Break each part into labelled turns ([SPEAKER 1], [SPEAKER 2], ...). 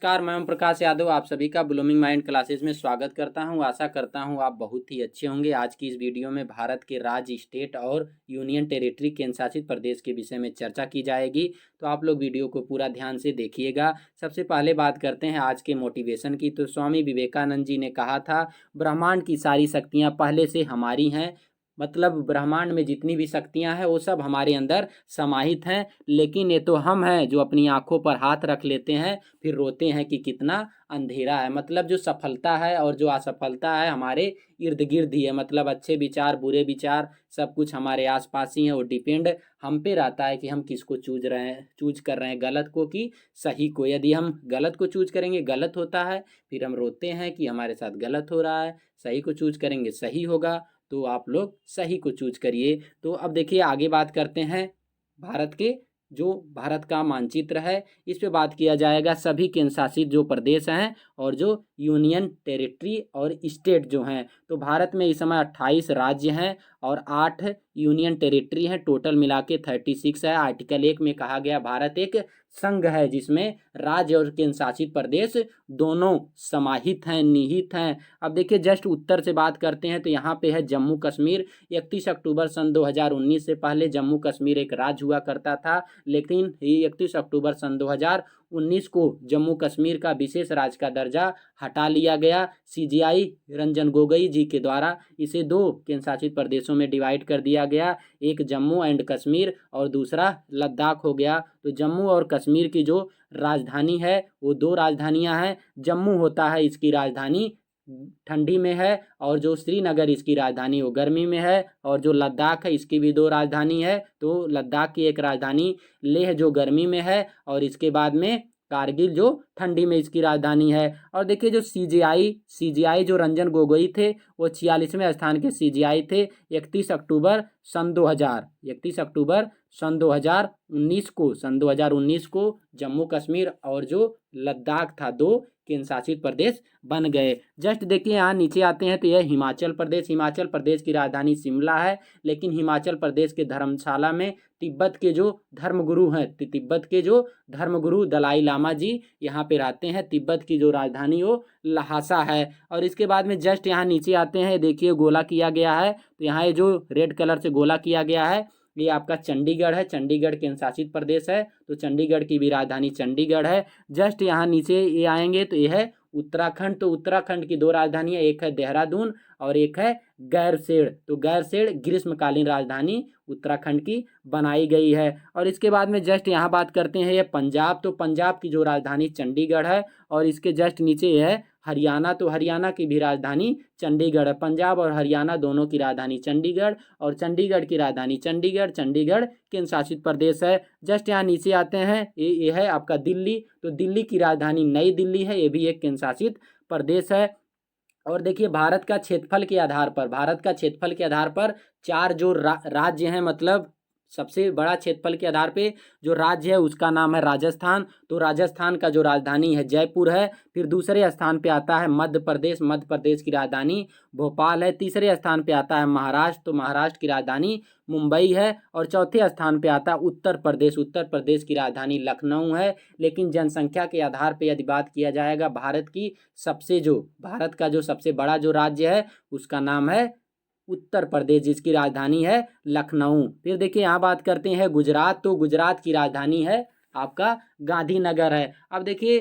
[SPEAKER 1] नमस्कार, मैं ओम प्रकाश यादव आप सभी का ब्लूमिंग माइंड क्लासेस में स्वागत करता हूं। आशा करता हूं आप बहुत ही अच्छे होंगे। आज की इस वीडियो में भारत के राज्य, स्टेट और यूनियन टेरिटरी केंद्र शासित प्रदेश के विषय में चर्चा की जाएगी, तो आप लोग वीडियो को पूरा ध्यान से देखिएगा। सबसे पहले बात करते हैं आज के मोटिवेशन की। तो स्वामी विवेकानंद जी ने कहा था, ब्रह्मांड की सारी शक्तियाँ पहले से हमारी हैं। मतलब ब्रह्मांड में जितनी भी शक्तियां हैं वो सब हमारे अंदर समाहित हैं, लेकिन ये तो हम हैं जो अपनी आंखों पर हाथ रख लेते हैं, फिर रोते हैं कि कितना अंधेरा है। मतलब जो सफलता है और जो असफलता है हमारे इर्द गिर्द ही है। मतलब अच्छे विचार, बुरे विचार, सब कुछ हमारे आसपास ही है। वो डिपेंड हम पे रहता है कि हम किसको चूज कर रहे हैं, गलत को कि सही को। यदि हम गलत को चूज करेंगे गलत होता है, फिर हम रोते हैं कि हमारे साथ गलत हो रहा है। सही को चूज करेंगे सही होगा, तो आप लोग सही को चूज करिए। तो अब देखिए आगे बात करते हैं भारत के जो भारत का मानचित्र है, इस पे बात किया जाएगा। सभी केंद्र शासित जो प्रदेश हैं और जो यूनियन टेरिटरी और स्टेट जो हैं, तो भारत में इस समय 28 राज्य हैं और 8 यूनियन टेरिटरी हैं। टोटल मिला के 36 है। आर्टिकल 1 में कहा गया भारत एक संघ है जिसमें राज्य और केंद्र शासित प्रदेश दोनों समाहित हैं, निहित हैं। अब देखिए जस्ट उत्तर से बात करते हैं, तो यहाँ पे है जम्मू कश्मीर। 31 अक्टूबर सन 2019 से पहले जम्मू कश्मीर एक राज्य हुआ करता था, लेकिन 31 अक्टूबर सन 2019 को जम्मू कश्मीर का विशेष राज्य का दर्जा हटा लिया गया। सीजीआई रंजन गोगोई जी के द्वारा इसे 2 केंद्र शासित प्रदेशों में डिवाइड कर दिया गया, एक जम्मू एंड कश्मीर और दूसरा लद्दाख हो गया। तो जम्मू और कश्मीर की जो राजधानी है वो 2 राजधानियां हैं। जम्मू होता है इसकी राजधानी ठंडी में है, और जो श्रीनगर इसकी राजधानी वो गर्मी में है, और जो लद्दाख है इसकी भी 2 राजधानी है। तो लद्दाख की एक राजधानी लेह जो गर्मी में है, और इसके बाद में कारगिल जो ठंडी में इसकी राजधानी है। और देखिए जो सीजीआई जो रंजन गोगोई थे वो 46वें स्थान के सीजीआई थे। 31 अक्टूबर सन 2019 को जम्मू कश्मीर और जो लद्दाख था 2 केंद्र शासित प्रदेश बन गए। जस्ट देखिए यहाँ नीचे आते हैं तो यह हिमाचल प्रदेश की राजधानी शिमला है, लेकिन हिमाचल प्रदेश के धर्मशाला में तिब्बत के जो धर्मगुरु दलाई लामा जी यहाँ पे रहते हैं। तिब्बत की जो राजधानी वो लहासा है। और इसके बाद में जस्ट यहाँ नीचे आते हैं, देखिए गोला किया गया है, तो यहाँ ये जो रेड कलर से गोला किया गया है ये आपका चंडीगढ़ है। चंडीगढ़ केंद्र शासित प्रदेश है, तो चंडीगढ़ की भी राजधानी चंडीगढ़ है। जस्ट यहाँ नीचे ये आएंगे तो ये है उत्तराखंड। तो उत्तराखंड की 2 राजधानियां, एक है देहरादून और एक है गैरसेण। तो गैरसेण ग्रीष्मकालीन राजधानी उत्तराखंड की बनाई गई है। और इसके बाद में जस्ट यहाँ बात करते हैं ये पंजाब। तो पंजाब की जो राजधानी चंडीगढ़ है, और इसके जस्ट नीचे ये है हरियाणा। तो हरियाणा की भी राजधानी चंडीगढ़ है। पंजाब और हरियाणा दोनों की राजधानी चंडीगढ़, और चंडीगढ़ की राजधानी चंडीगढ़ केंद्र शासित प्रदेश है। जस्ट यहाँ नीचे आते हैं, ये है आपका दिल्ली। तो दिल्ली की राजधानी नई दिल्ली है, ये भी एक केंद्र शासित प्रदेश है। और देखिए भारत का क्षेत्रफल के आधार पर 4 जो राज्य हैं, मतलब सबसे बड़ा क्षेत्रफल के आधार पे जो राज्य है उसका नाम है राजस्थान। तो राजस्थान का जो राजधानी है जयपुर है। फिर दूसरे स्थान पे आता है मध्य प्रदेश की राजधानी भोपाल है। तीसरे स्थान पे आता है महाराष्ट्र, तो महाराष्ट्र की राजधानी मुंबई है। और चौथे स्थान पे आता है उत्तर प्रदेश की राजधानी लखनऊ है। लेकिन जनसंख्या के आधार पे यदि बात किया जाएगा, भारत का जो सबसे बड़ा जो राज्य है उसका नाम है उत्तर प्रदेश, जिसकी राजधानी है लखनऊ। फिर देखिए यहाँ बात करते हैं गुजरात। तो गुजरात की राजधानी है आपका गांधीनगर है। अब देखिए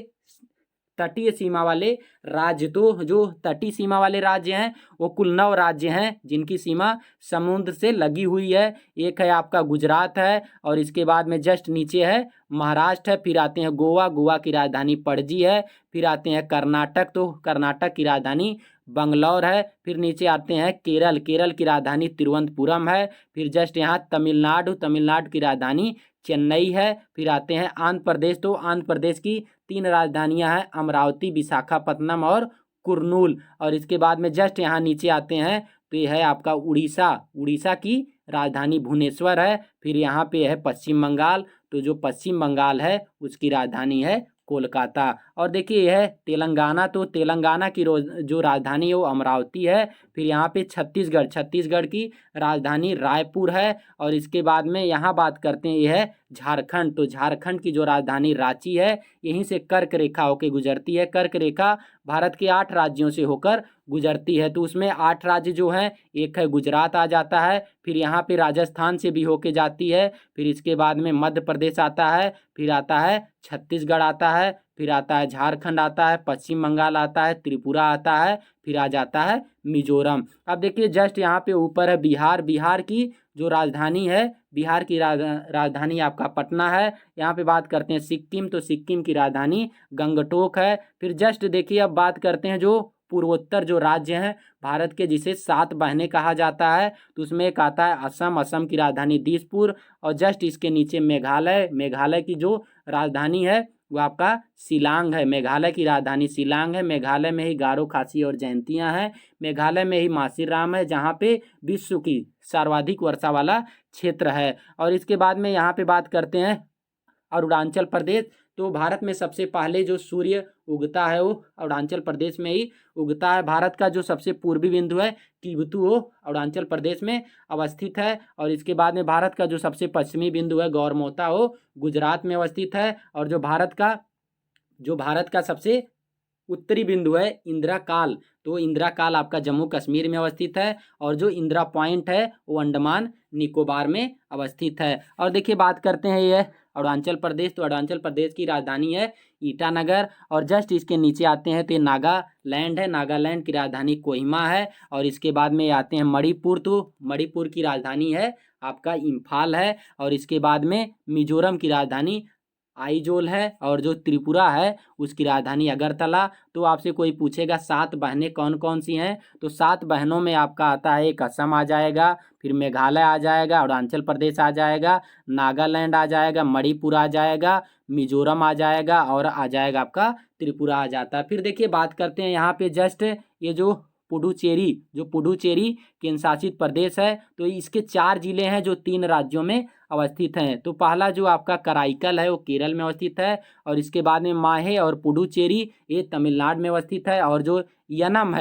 [SPEAKER 1] तटीय सीमा वाले राज्य, तो जो तटीय सीमा वाले राज्य हैं वो कुल 9 राज्य हैं जिनकी सीमा समुद्र से लगी हुई है। एक है आपका गुजरात है, और इसके बाद में जस्ट नीचे है महाराष्ट्र है। फिर आते हैं गोवा की राजधानी पणजी है। फिर आते हैं कर्नाटक, तो कर्नाटक की राजधानी बंगलौर है। फिर नीचे आते हैं केरल की राजधानी तिरुवनंतपुरम है। फिर जस्ट यहाँ तमिलनाडु की राजधानी चेन्नई है। फिर आते हैं आंध्र प्रदेश। तो आंध्र प्रदेश की 3 राजधानियां हैं, अमरावती, विशाखापत्तनम और कुर्नूल। और इसके बाद में जस्ट यहाँ नीचे आते हैं तो ये है आपका उड़ीसा की राजधानी भुवनेश्वर है। फिर यहाँ पे है पश्चिम बंगाल। तो जो पश्चिम बंगाल है उसकी राजधानी है कोलकाता। और देखिए यह है तेलंगाना, तो तेलंगाना की जो राजधानी है वो अमरावती है। फिर यहाँ पे छत्तीसगढ़, छत्तीसगढ़ की राजधानी रायपुर है। और इसके बाद में यहाँ बात करते हैं, यह है झारखंड, तो झारखंड की जो राजधानी रांची है। यहीं से कर्क रेखा होकर गुजरती है। कर्क रेखा भारत के 8 राज्यों से होकर गुजरती है, तो उसमें 8 राज्य जो हैं, एक है गुजरात आ जाता है, फिर यहाँ पे राजस्थान से भी होके जाती है, फिर इसके बाद में मध्य प्रदेश आता है, फिर आता है छत्तीसगढ़ आता है, फिर आता है झारखंड आता है, पश्चिम बंगाल आता है, त्रिपुरा आता है, फिर आ जाता है मिजोरम। अब देखिए जस्ट यहाँ पे ऊपर है बिहार। बिहार की जो राजधानी है, बिहार की राजधानी आपका पटना है। यहाँ पे बात करते हैं सिक्किम, तो सिक्किम की राजधानी गंगटोक है। फिर जस्ट देखिए अब बात करते हैं जो पूर्वोत्तर जो राज्य हैं भारत के, जिसे 7 बहनें कहा जाता है, तो उसमें एक आता है असम। असम की राजधानी दिसपुर। और जस्ट इसके नीचे मेघालय। मेघालय की जो राजधानी है वो आपका शिलांग है। मेघालय की राजधानी शिलांग है। मेघालय में ही गारो, खासी और जयंतियाँ हैं। मेघालय में ही मासीराम है, जहाँ पे विश्व की सर्वाधिक वर्षा वाला क्षेत्र है। और इसके बाद में यहाँ पे बात करते हैं अरुणाचल प्रदेश। तो भारत में सबसे पहले जो सूर्य उगता है वो अरुणाचल प्रदेश में ही उगता है। भारत का जो सबसे पूर्वी बिंदु है किबुतु, वो अरुणाचल प्रदेश में अवस्थित है। और इसके बाद में भारत का जो सबसे पश्चिमी बिंदु है गौरमोता, वो गुजरात में अवस्थित है। और जो भारत का सबसे उत्तरी बिंदु है इंदिरा काल, तो इंदिरा काल आपका जम्मू कश्मीर में अवस्थित है। और जो इंदिरा पॉइंट है वो अंडमान निकोबार में अवस्थित है। और देखिए बात करते हैं ये अरुणाचल प्रदेश, तो अरुणाचल प्रदेश की राजधानी है ईटानगर। और जस्ट इसके नीचे आते हैं तो ये नागालैंड है। नागालैंड की राजधानी कोहिमा है। और इसके बाद में आते हैं मणिपुर, तो मणिपुर की राजधानी है आपका इम्फाल है। और इसके बाद में मिजोरम की राजधानी आइजोल है। और जो त्रिपुरा है उसकी राजधानी अगरतला। तो आपसे कोई पूछेगा 7 बहनें कौन कौन सी हैं, तो 7 बहनों में आपका आता है एक असम आ जाएगा, फिर मेघालय आ जाएगा, अरुणाचल प्रदेश आ जाएगा, नागालैंड आ जाएगा, मणिपुर आ जाएगा, मिजोरम आ जाएगा, और आ जाएगा आपका त्रिपुरा आ जाता है। फिर देखिए बात करते हैं यहाँ पे जस्ट ये जो पुडुचेरी केंद्र शासित प्रदेश है, तो इसके 4 जिले हैं जो 3 राज्यों में अवस्थित हैं। तो पहला जो आपका कराईकल है वो केरल में अवस्थित है। और इसके बाद में माहे और पुडुचेरी ये तमिलनाडु में अवस्थित है। और जो यनम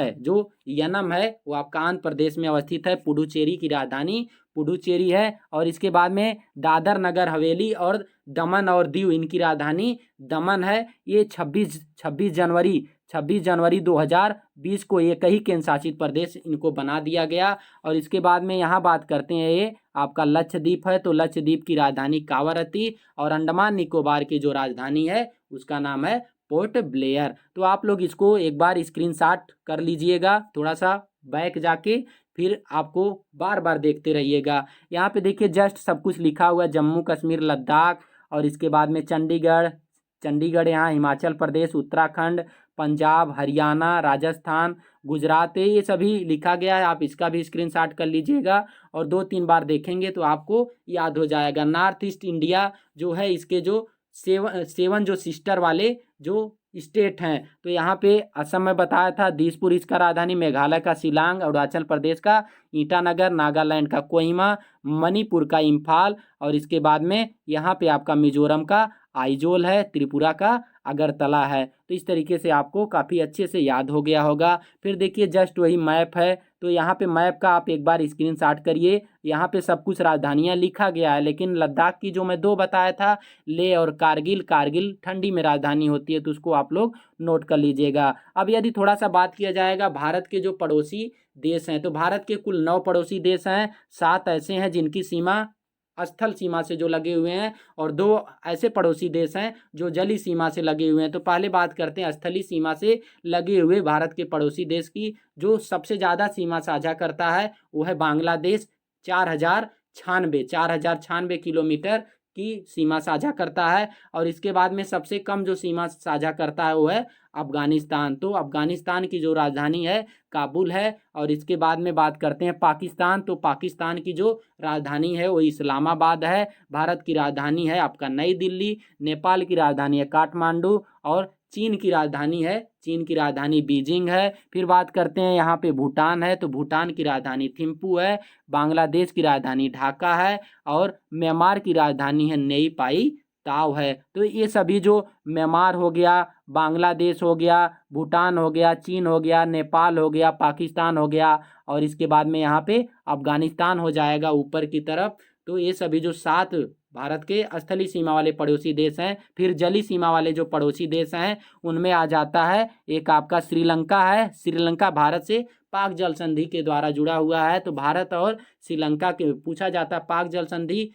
[SPEAKER 1] है वो आपका आंध्र प्रदेश में अवस्थित है। पुडुचेरी की राजधानी पुडुचेरी है। और इसके बाद में दादर नगर हवेली और दमन और दीव, इनकी राजधानी दमन है। ये 26 जनवरी 2020 को एक ही केंद्र शासित प्रदेश इनको बना दिया गया। और इसके बाद में यहाँ बात करते हैं ये आपका लक्षद्वीप है, तो लक्षद्वीप की राजधानी कावारती। और अंडमान निकोबार की जो राजधानी है उसका नाम है पोर्ट ब्लेयर। तो आप लोग इसको एक बार स्क्रीनशॉट कर लीजिएगा, थोड़ा सा बैक जाके, फिर आपको बार बार देखते रहिएगा। यहाँ पे देखिए जस्ट सब कुछ लिखा हुआ है, जम्मू कश्मीर, लद्दाख, और इसके बाद में चंडीगढ़ यहाँ हिमाचल प्रदेश, उत्तराखंड, पंजाब, हरियाणा, राजस्थान, गुजरात, ये सभी लिखा गया है। आप इसका भी स्क्रीनशॉट कर लीजिएगा और 2-3 बार देखेंगे तो आपको याद हो जाएगा। नॉर्थ ईस्ट इंडिया जो है, इसके जो 7 जो सिस्टर वाले जो स्टेट हैं, तो यहाँ पे असम में बताया था दिसपुर इसका राजधानी, मेघालय का शिलांग, अरुणाचल प्रदेश का ईटानगर, नागालैंड का कोहिमा, मणिपुर का इम्फाल, और इसके बाद में यहाँ पे आपका मिजोरम का आइजोल है, त्रिपुरा का अगरतला है। तो इस तरीके से आपको काफ़ी अच्छे से याद हो गया होगा। फिर देखिए जस्ट वही मैप है, तो यहाँ पे मैप का आप एक बार स्क्रीनशॉट करिए। यहाँ पे सब कुछ राजधानियाँ लिखा गया है, लेकिन लद्दाख की जो मैं 2 बताया था, लेह और कारगिल ठंडी में राजधानी होती है, तो उसको आप लोग नोट कर लीजिएगा। अब यदि थोड़ा सा बात किया जाएगा भारत के जो पड़ोसी देश हैं, तो भारत के कुल 9 पड़ोसी देश हैं। 7 ऐसे हैं जिनकी सीमा स्थल सीमा से जो लगे हुए हैं, और 2 ऐसे पड़ोसी देश हैं जो जली सीमा से लगे हुए हैं। तो पहले बात करते हैं स्थलीय सीमा से लगे हुए भारत के पड़ोसी देश की। जो सबसे ज़्यादा सीमा साझा करता है वो है बांग्लादेश, 4096 किलोमीटर की सीमा साझा करता है। और इसके बाद में सबसे कम जो सीमा साझा करता है वो है अफगानिस्तान। तो अफगानिस्तान की जो राजधानी है काबुल है। और इसके बाद में बात करते हैं पाकिस्तान, तो पाकिस्तान की जो राजधानी है वो इस्लामाबाद है। भारत की राजधानी है आपका नई दिल्ली। नेपाल की राजधानी है काठमांडू। और चीन की राजधानी बीजिंग है। फिर बात करते हैं यहाँ पे भूटान है, तो भूटान की राजधानी थिम्पू है। बांग्लादेश की राजधानी ढाका है। और म्यांमार की राजधानी है नई पाई ताव है। तो ये सभी जो म्यांमार हो गया, बांग्लादेश हो गया, भूटान हो गया, चीन हो गया, नेपाल हो गया, पाकिस्तान हो गया, और इसके बाद में यहाँ पे अफगानिस्तान हो जाएगा ऊपर की तरफ। तो ये सभी जो 7 भारत के स्थलीय सीमा वाले पड़ोसी देश हैं। फिर जली सीमा वाले जो पड़ोसी देश हैं उनमें आ जाता है एक आपका श्रीलंका है। श्रीलंका भारत से पाक जल संधि के द्वारा जुड़ा हुआ है। तो भारत और श्रीलंका के पूछा जाता है पाक जल संधि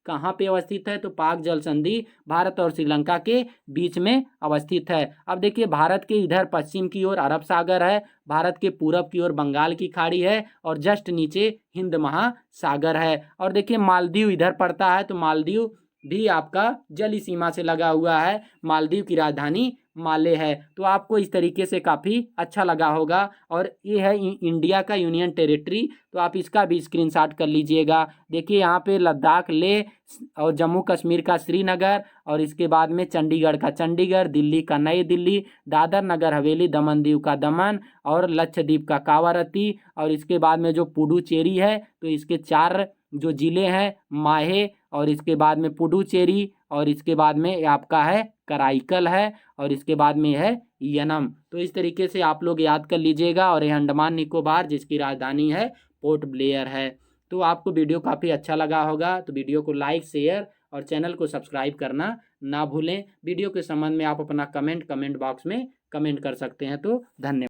[SPEAKER 1] कहाँ पे अवस्थित है, तो पाक जल संधि भारत और श्रीलंका के बीच में अवस्थित है। अब देखिए भारत के इधर पश्चिम की ओर अरब सागर है, भारत के पूरब की ओर बंगाल की खाड़ी है, और जस्ट नीचे हिंद महासागर है। और देखिए मालदीव इधर पड़ता है, तो मालदीव भी आपका जली सीमा से लगा हुआ है। मालदीव की राजधानी माले है। तो आपको इस तरीके से काफ़ी अच्छा लगा होगा। और ये है इंडिया का यूनियन टेरिटरी, तो आप इसका भी स्क्रीनशॉट कर लीजिएगा। देखिए यहाँ पे लद्दाख, लेह और जम्मू कश्मीर का श्रीनगर, और इसके बाद में चंडीगढ़ का चंडीगढ़, दिल्ली का नई दिल्ली, दादर नगर हवेली, दमन दीव का दमन, और लक्षद्वीप का कावारत्ती, और इसके बाद में जो पुडुचेरी है तो इसके 4 जो जिले हैं माहे, और इसके बाद में पुडुचेरी, और इसके बाद में आपका है कराईकल है, और इसके बाद में है यनम। तो इस तरीके से आप लोग याद कर लीजिएगा। और ये अंडमान निकोबार जिसकी राजधानी है पोर्ट ब्लेयर है। तो आपको वीडियो काफ़ी अच्छा लगा होगा, तो वीडियो को लाइक, शेयर और चैनल को सब्सक्राइब करना ना भूलें। वीडियो के संबंध में आप अपना कमेंट बॉक्स में कमेंट कर सकते हैं। तो धन्यवाद।